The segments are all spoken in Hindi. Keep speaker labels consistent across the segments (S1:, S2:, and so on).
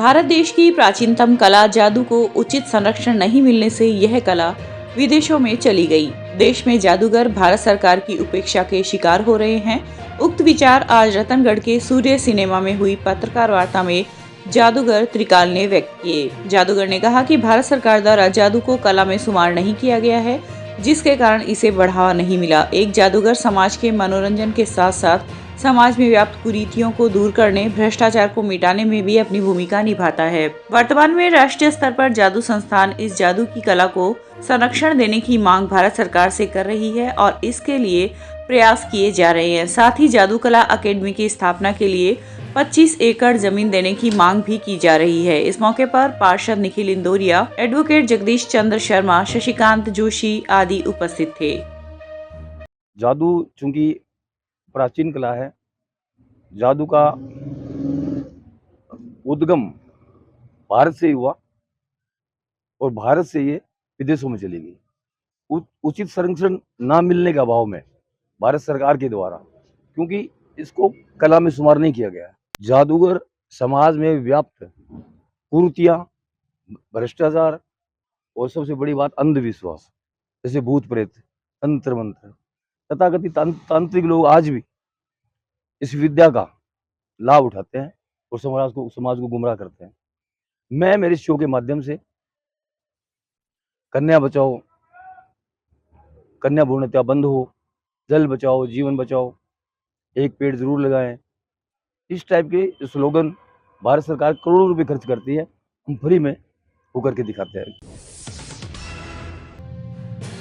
S1: भारत देश की प्राचीनतम कला जादू को उचित संरक्षण नहीं मिलने से यह कला विदेशों में चली गई। देश में जादूगर भारत सरकार की उपेक्षा के शिकार हो रहे हैं। उक्त विचार आज रतनगढ़ के सूर्य सिनेमा में हुई पत्रकार वार्ता में जादूगर त्रिकाल ने व्यक्त किए। जादूगर ने कहा कि भारत सरकार द्वारा जादू को कला में शुमार नहीं किया गया है, जिसके कारण इसे बढ़ावा नहीं मिला। एक जादूगर समाज के मनोरंजन के साथ साथ समाज में व्याप्त कुरीतियों को दूर करने, भ्रष्टाचार को मिटाने में भी अपनी भूमिका निभाता है। वर्तमान में राष्ट्रीय स्तर पर जादू संस्थान इस जादू की कला को संरक्षण देने की मांग भारत सरकार से कर रही है और इसके लिए प्रयास किए जा रहे हैं। साथ ही जादू कला अकेडमी की स्थापना के लिए 25 एकड़ जमीन देने की मांग भी की जा रही है। इस मौके पर पार्षद निखिल इंदौरिया, एडवोकेट जगदीश चंद्र शर्मा, शशिकांत जोशी आदि उपस्थित थे।
S2: जादू चूंकि प्राचीन कला है, जादू का उद्गम भारत से ही हुआ और भारत से ये विदेशों में चली गई। उचित संरक्षण ना मिलने के अभाव में भारत सरकार के द्वारा, क्योंकि इसको कला में शुमार नहीं किया गया है। जादूगर समाज में व्याप्त कुरीतियां, भ्रष्टाचार और सबसे बड़ी बात अंधविश्वास, जैसे भूत प्रेत, तंत्र मंत्र, तथाकथित तांत्रिक लोग आज भी इस विद्या का लाभ उठाते हैं और समाज को गुमराह करते हैं। मैं मेरे शो के माध्यम से कन्या बचाओ, कन्या भ्रूण हत्या बंद हो, जल बचाओ जीवन बचाओ, एक पेड़ जरूर लगाएं, इस टाइप के स्लोगन भारत सरकार करोड़ों रुपए खर्च करती है, हम फ्री में होकर के दिखाते हैं।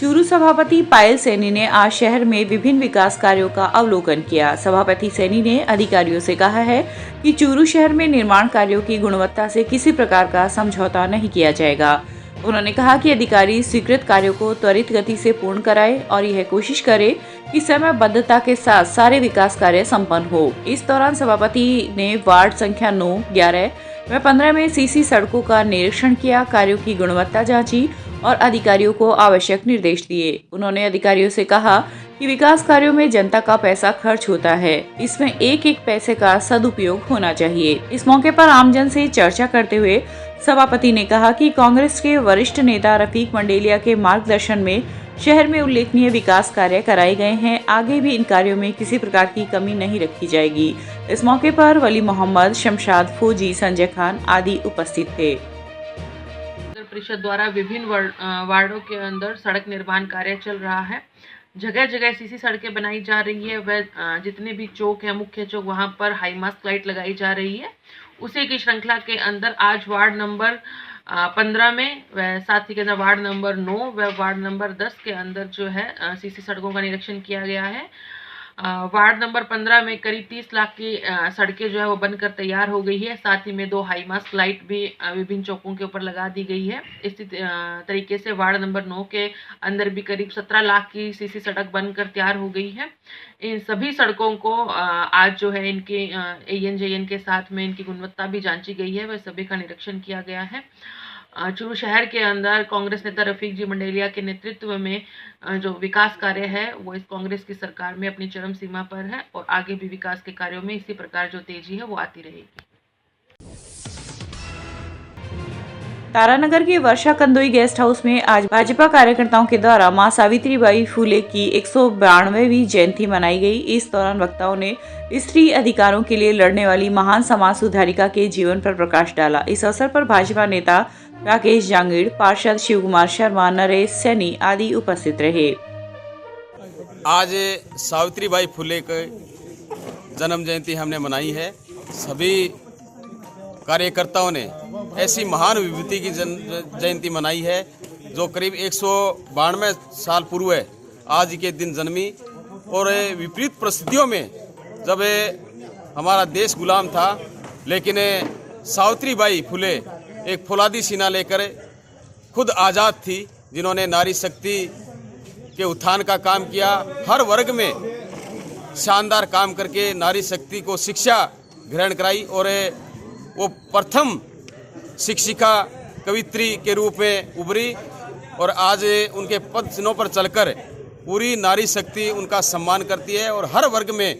S1: चूरू सभापति पायल सैनी ने आज शहर में विभिन्न विकास कार्यों का अवलोकन किया। सभापति सैनी ने अधिकारियों से कहा है कि चूरू शहर में निर्माण कार्यों की गुणवत्ता से किसी प्रकार का समझौता नहीं किया जाएगा। उन्होंने कहा कि अधिकारी स्वीकृत कार्यों को त्वरित गति से पूर्ण कराए और यह कोशिश करे कि समयबद्धता के साथ सारे विकास कार्य संपन्न हो। इस दौरान सभापति ने वार्ड संख्या 9, 11 व 15 में सीसी सड़कों का निरीक्षण किया, कार्यों की गुणवत्ता जांची और अधिकारियों को आवश्यक निर्देश दिए। उन्होंने अधिकारियों से कहा कि विकास कार्यों में जनता का पैसा खर्च होता है, इसमें एक एक पैसे का सदुपयोग होना चाहिए। इस मौके पर आमजन से चर्चा करते हुए सभापति ने कहा कि कांग्रेस के वरिष्ठ नेता रफीक मंडेलिया के मार्गदर्शन में शहर में उल्लेखनीय विकास कार्य कराए गए हैं। आगे भी इन कार्यों में किसी प्रकार की कमी नहीं रखी जाएगी। इस मौके पर वली मोहम्मद, शमशाद, फौजी, संजय खान आदि उपस्थित थे।
S3: परिषद द्वारा विभिन्न वार्डों के अंदर सड़क निर्माण कार्य चल रहा है। जगह जगह सीसी सड़कें बनाई जा रही है। वह जितने भी चौक है, मुख्य चौक, वहां पर हाई मास्क लाइट लगाई जा रही है। उसी की श्रृंखला के अंदर आज वार्ड नंबर 15 में व साथ ही के अंदर वार्ड नंबर 9 व वार्ड नंबर 10 के अंदर जो है सीसी सड़कों का निरीक्षण किया गया है। वार्ड नंबर 15 में करीब 30 लाख की सड़कें जो है वो बनकर तैयार हो गई है। साथ ही में 2 हाई मास्क लाइट भी विभिन्न चौकों के ऊपर लगा दी गई है। इसी तरीके से वार्ड नंबर 9 के अंदर भी करीब 17 लाख की सीसी सड़क बनकर तैयार हो गई है। इन सभी सड़कों को आज जो है इनके ANJN के साथ में इनकी गुणवत्ता भी जांची गई है, वह सभी का निरीक्षण किया गया है। चूरू शहर के अंदर कांग्रेस नेता रफीक जी मंडेलिया के नेतृत्व में जो विकास कार्य है वो इस कांग्रेस की सरकार में अपनी चरम सीमा पर है और आगे भी विकास के कार्यों में इसी प्रकार जो तेजी है वो आती रहेगी।
S1: तारानगर के वर्षा कंदोई गेस्ट हाउस में आज भाजपा कार्यकर्ताओं के द्वारा मां सावित्रीबाई फुले की 192वीं जयंती मनाई गई। इस दौरान वक्ताओं ने स्त्री अधिकारों के लिए लड़ने वाली महान समाज सुधारिका के जीवन पर प्रकाश डाला। इस अवसर पर भाजपा नेता राकेश जांगीड़, पार्षद शिव कुमार शर्मा, नरेश सैनी आदि उपस्थित रहे।
S4: आज सावित्रीबाई फुले की जन्म जयंती हमने मनाई है। सभी कार्यकर्ताओं ने ऐसी महान विभूति की जयंती मनाई है जो करीब 192 साल पूर्व आज के दिन जन्मी और विपरीत परिस्थितियों में जब हमारा देश गुलाम था, लेकिन सावित्रीबाई फुले एक फौलादी सीना लेकर खुद आज़ाद थी, जिन्होंने नारी शक्ति के उत्थान का काम किया। हर वर्ग में शानदार काम करके नारी शक्ति को शिक्षा ग्रहण कराई और वो प्रथम शिक्षिका कवित्री के रूप में उभरी और आज उनके पद चिन्हों पर चलकर पूरी नारी शक्ति उनका सम्मान करती है और हर वर्ग में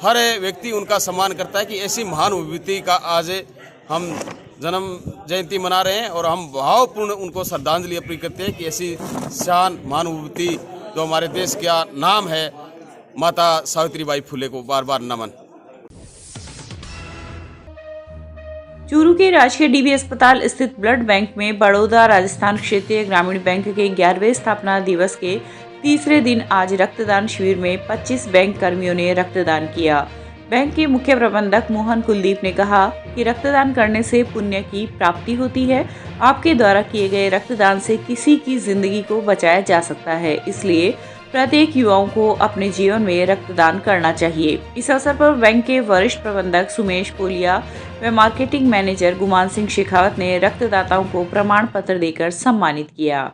S4: हर व्यक्ति उनका सम्मान करता है कि ऐसी महान विभूति का आज हम जन्म जयंती मना रहे हैं और हम भावपूर्ण उनको श्रद्धांजलि अर्पित करते हैं कि ऐसी शान महानुभूति जो हमारे देश का नाम है, माता सावित्रीबाई फुले को बार बार नमन।
S1: चूरू के राजकीय डीबी अस्पताल स्थित ब्लड बैंक में बड़ौदा राजस्थान क्षेत्रीय ग्रामीण बैंक के 11वें स्थापना दिवस के तीसरे दिन आज रक्तदान शिविर में 25 बैंक कर्मियों ने रक्तदान किया। बैंक के मुख्य प्रबंधक मोहन कुलदीप ने कहा कि रक्तदान करने से पुण्य की प्राप्ति होती है। आपके द्वारा किए गए रक्तदान से किसी की जिंदगी को बचाया जा सकता है, इसलिए प्रत्येक युवाओं को अपने जीवन में रक्तदान करना चाहिए। इस अवसर पर बैंक के वरिष्ठ प्रबंधक सुमेश पोलिया व मार्केटिंग मैनेजर गुमान सिंह शेखावत ने रक्तदाताओं को प्रमाण पत्र देकर सम्मानित किया।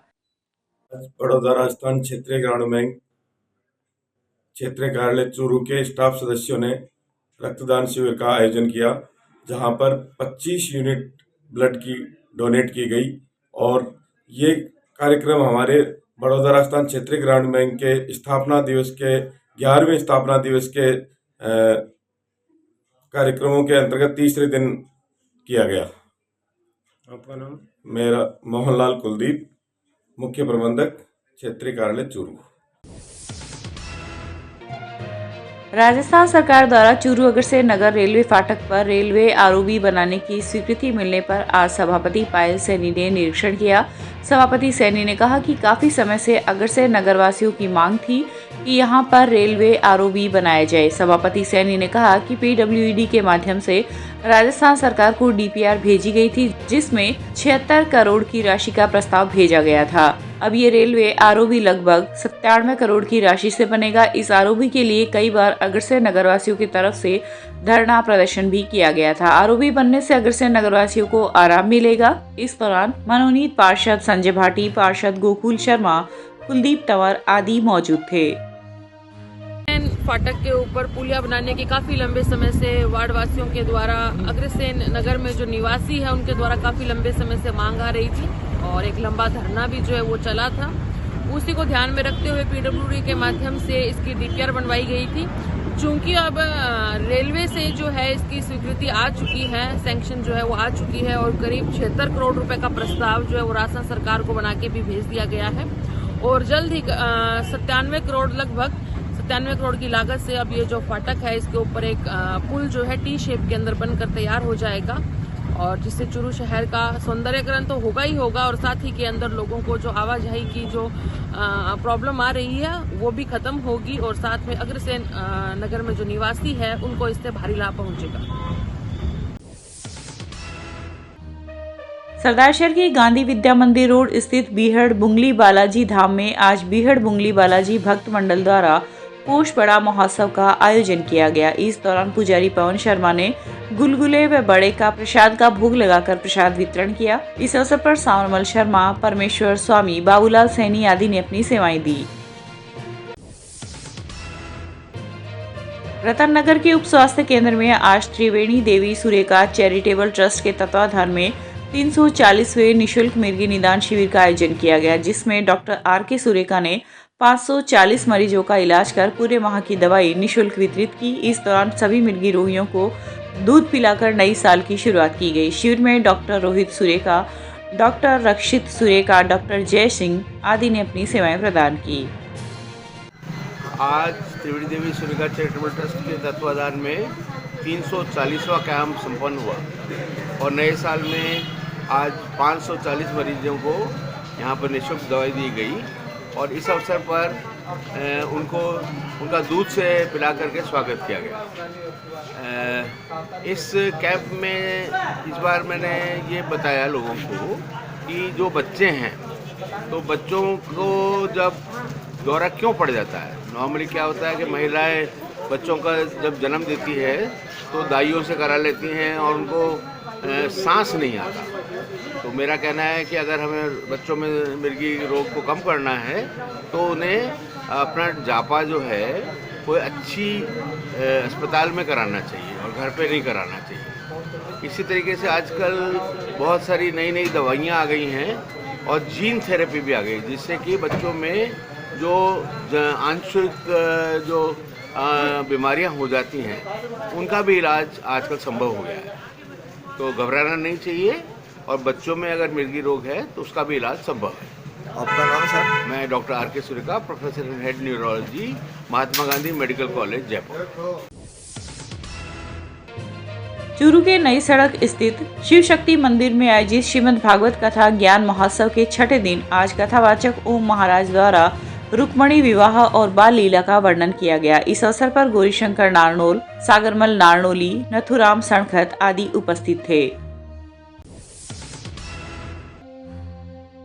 S5: बड़ौदा राजस्थान क्षेत्रीय ग्रामीण बैंक क्षेत्रीय कार्यालय चूरू के स्टाफ सदस्यों ने रक्तदान शिविर का आयोजन किया, जहां पर 25 यूनिट ब्लड की डोनेट की गई। और ये कार्यक्रम हमारे बड़ौदा राजस्थान क्षेत्रीय ग्रामीण बैंक के स्थापना दिवस के 11वें स्थापना दिवस के कार्यक्रमों के अंतर्गत तीसरे दिन किया गया। आपका नाम? मेरा मोहनलाल कुलदीप, मुख्य प्रबंधक क्षेत्रीय कार्यालय चूरू।
S1: राजस्थान सरकार द्वारा चूरू अग्रसेन नगर रेलवे फाटक पर रेलवे आरओबी बनाने की स्वीकृति मिलने पर आज सभापति पायल सैनी ने निरीक्षण किया। सभापति सैनी ने कहा कि काफी समय से अग्रसेन नगरवासियों की मांग थी कि यहां पर रेलवे आरओबी बनाया जाए। सभापति सैनी ने कहा कि पीडब्ल्यूडी के माध्यम से राजस्थान सरकार को डीपीआर भेजी गई थी, जिसमें 76 करोड़ की राशि का प्रस्ताव भेजा गया था। अब ये रेलवे आरओबी लगभग 97 करोड़ की राशि से बनेगा। इस आरओबी के लिए कई बार अग्रसेन नगरवासियों की तरफ से धरना प्रदर्शन भी किया गया था। आरओबी बनने से अग्रसेन नगरवासियों को आराम मिलेगा। इस दौरान मनोनीत पार्षद संजय भाटी, पार्षद गोकुल शर्मा, कुलदीप तंवर आदि मौजूद थे।
S3: फाटक के ऊपर पुलिया बनाने की काफी लंबे समय से वार्ड वासियों के द्वारा, अग्रसेन नगर में जो निवासी है उनके द्वारा काफी लंबे समय से मांग आ रही थी और एक लंबा धरना भी जो है वो चला था। उसी को ध्यान में रखते हुए पीडब्ल्यूडी के माध्यम से इसकी डीपीआर बनवाई गई थी। चूंकि अब रेलवे से जो है इसकी स्वीकृति आ चुकी है, सैंक्शन जो है वो आ चुकी है और करीब 76 करोड़ रुपए का प्रस्ताव जो है वो राजस्थान सरकार को बना के भी भेज दिया गया है और जल्द ही 97 करोड़ लगभग 97 करोड़ की लागत से अब ये जो फाटक है इसके ऊपर एक पुल जो है टी शेप के अंदर बनकर तैयार हो जाएगा और जिससे चूरू शहर का सौंदर्यकरण तो होगा ही होगा और साथ ही के अंदर लोगों को जो आवाजाही की जो प्रॉब्लम आ रही है वो भी खत्म होगी और साथ में अग्रसेन नगर में जो निवासी है उनको इससे भारी लाभ पहुंचेगा।
S1: सरदार शहर के गांधी विद्या मंदिर रोड स्थित बीहड़ बुंगली बालाजी धाम में आज बीहड़ बुंगली बालाजी भक्त मंडल द्वारा पोष बड़ा महोत्सव का आयोजन किया गया। इस दौरान पुजारी पवन शर्मा ने गुलगुले व बड़े का प्रसाद का भोग लगाकर प्रसाद वितरण किया। इस अवसर पर सावरमल शर्मा, परमेश्वर स्वामी, बाबूलाल सैनी आदि ने अपनी सेवाएं दी। रतन नगर के उप स्वास्थ्य केंद्र में आज त्रिवेणी देवी सुरेखा चैरिटेबल ट्रस्ट के तत्वाधान में 340वें निःशुल्क मिर्गी निदान शिविर का आयोजन किया गया, जिसमें डॉक्टर आर.के. सुरेखा ने 540 मरीजों का इलाज कर पूरे माह की दवाई निःशुल्क वितरित की। इस दौरान सभी मिर्गी रोगियों को दूध पिलाकर नई साल की शुरुआत की गई। शिविर में डॉक्टर रोहित सुरेखा, डॉक्टर रक्षित सुरेखा, डॉक्टर जय सिंह आदि ने अपनी सेवाएं प्रदान की।
S6: आज त्रिवेणी देवी सुरेखा चैरिटेबल ट्रस्ट के तत्वाधान में 340वां कैंप संपन्न हुआ और नए साल में आज 540 मरीजों को यहाँ पर निःशुल्क दवाई दी गई और इस अवसर पर उनका दूध से पिला करके स्वागत किया गया। इस कैंप में इस बार मैंने ये बताया लोगों को कि जो बच्चे हैं तो बच्चों को जब दौरा क्यों पड़ जाता है। नॉर्मली क्या होता है कि महिलाएं बच्चों का जब जन्म देती है तो दाइयों से करा लेती हैं और उनको सांस नहीं आता। तो मेरा कहना है कि अगर हमें बच्चों में मिर्गी रोग को कम करना है तो उन्हें अपना जापा जो है कोई अच्छी अस्पताल में कराना चाहिए और घर पे नहीं कराना चाहिए। इसी तरीके से आजकल बहुत सारी नई नई दवाइयाँ आ गई हैं और जीन थेरेपी भी आ गई, जिससे कि बच्चों में जो आंशिक जो बीमारियां हो जाती हैं उनका भी इलाज आजकल संभव हो गया है। तो घबराना नहीं चाहिए और बच्चों में अगर मिर्गी रोग है तो उसका भी इलाज संभव है।
S7: आपका नाम सर?
S6: मैं doctor R.K. Suryaka, professor and head neurology, Mahatma Gandhi medical college, Jaipur.
S1: Churu के नई सड़क स्थित शिव शक्ति मंदिर में आयोजित श्रीमद् भागवत कथा ज्ञान महोत्सव के छठे दिन आज कथावाचक ओम महाराज द्वारा रुक्मणी विवाह और बाल लीला का वर्णन किया गया। इस अवसर पर गौरीशंकर नारनोल, सागरमल नारनोली, नथुराम सणखत आदि उपस्थित थे।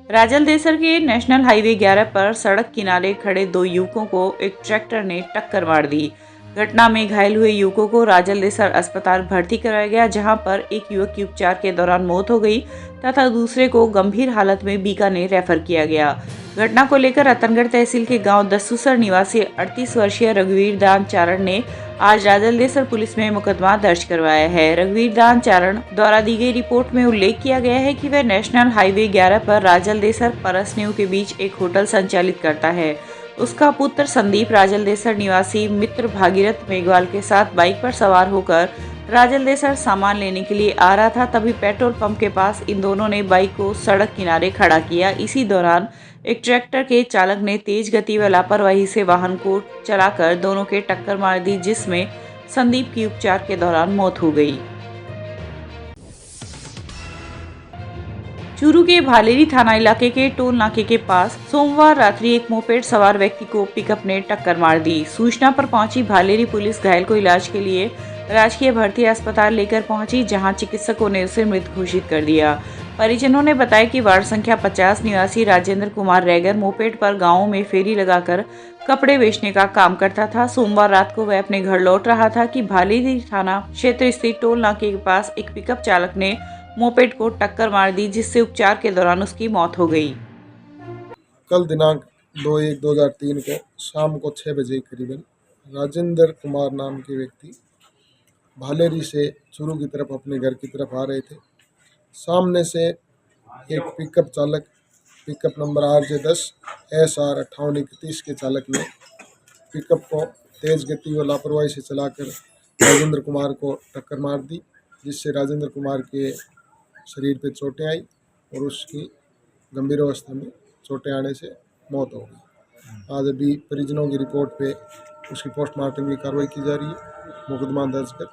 S1: राजलदेसर के नेशनल हाईवे 11 पर सड़क किनारे खड़े दो युवकों को एक ट्रैक्टर ने टक्कर मार दी। घटना में घायल हुए युवकों को राजलदेसर अस्पताल भर्ती कराया गया, जहां पर एक युवक की उपचार के दौरान मौत हो गई तथा दूसरे को गंभीर हालत में बीकानेर रेफर किया गया। घटना को लेकर रतनगढ़ तहसील के गांव दसूसर निवासी 38 वर्षीय रघुवीर दान चारण ने आज राजलदेसर पुलिस में मुकदमा दर्ज करवाया है। रघुवीर दान चारण द्वारा दी गई रिपोर्ट में उल्लेख किया गया है कि वह नेशनल हाईवे 11 पर राजलदेसर परसनेऊ के बीच एक होटल संचालित करता है। उसका पुत्र संदीप राजलदेसर निवासी मित्र भागीरथ मेघवाल के साथ बाइक पर सवार होकर राजलदेसर सामान लेने के लिए आ रहा था। तभी पेट्रोल पंप के पास इन दोनों ने बाइक को सड़क किनारे खड़ा किया। इसी दौरान एक ट्रैक्टर के चालक ने तेज गति व लापरवाही से वाहन को चलाकर दोनों के टक्कर मार दी, जिसमें संदीप की उपचार के दौरान मौत हो गई। चूरू के भालेरी थाना इलाके के टोल नाके के पास सोमवार रात्रि एक मोपेड सवार व्यक्ति को पिकअप ने टक्कर मार दी। सूचना पर पहुंची भालेरी पुलिस घायल को इलाज के लिए राजकीय भर्ती अस्पताल लेकर पहुंची, जहां चिकित्सकों ने उसे मृत घोषित कर दिया। परिजनों ने बताया कि वार्ड संख्या 50 निवासी राजेंद्र कुमार रैगर मोपेड पर गाँव में फेरी लगाकर कपड़े बेचने का काम करता था। सोमवार रात को वह अपने घर लौट रहा था कि भालेरी थाना क्षेत्र स्थित टोल नाके के पास एक पिकअप चालक ने मोपेड को टक्कर मार दी, जिससे उपचार के दौरान उसकी मौत हो गई।
S7: कल दिनांक 2/1/2003 को शाम को 6 बजे करीबन राजेंद्र कुमार नाम के व्यक्ति भालेरी से चूरू की तरफ अपने घर की तरफ आ रहे थे। सामने से एक पिकअप चालक पिकअप नंबर RJ10 SR 5831 के चालक ने पिकअप को तेज गति व लापरवाही से चलाकर राजेंद्र कुमार को टक्कर मार दी, जिससे राजेंद्र कुमार के शरीर पे चोटें आई और उसकी गंभीर अवस्था में चोटें आने से मौत हो गई। आज अभी परिजनों की रिपोर्ट पे उसकी पोस्टमार्टम की कार्रवाई की जा रही है, मुकदमा दर्ज कर।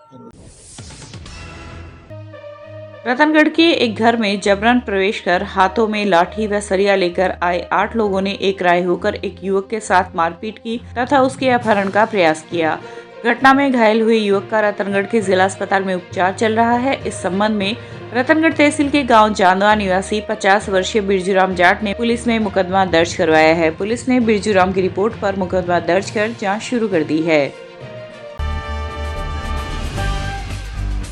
S1: रतनगढ़ के एक घर में जबरन प्रवेश कर हाथों में लाठी व सरिया लेकर आए 8 लोगों ने एक राय होकर एक युवक के साथ मारपीट की तथा उसके अपहरण का प्रयास किया। घटना में घायल हुए युवक का रतनगढ़ के जिला अस्पताल में उपचार चल रहा है। इस संबंध में रतनगढ़ तहसील के गांव चांदवा निवासी 50 वर्षीय बिरजूराम जाट ने पुलिस में मुकदमा दर्ज करवाया है। पुलिस ने बिरजूराम की रिपोर्ट पर मुकदमा दर्ज कर जांच शुरू कर दी है।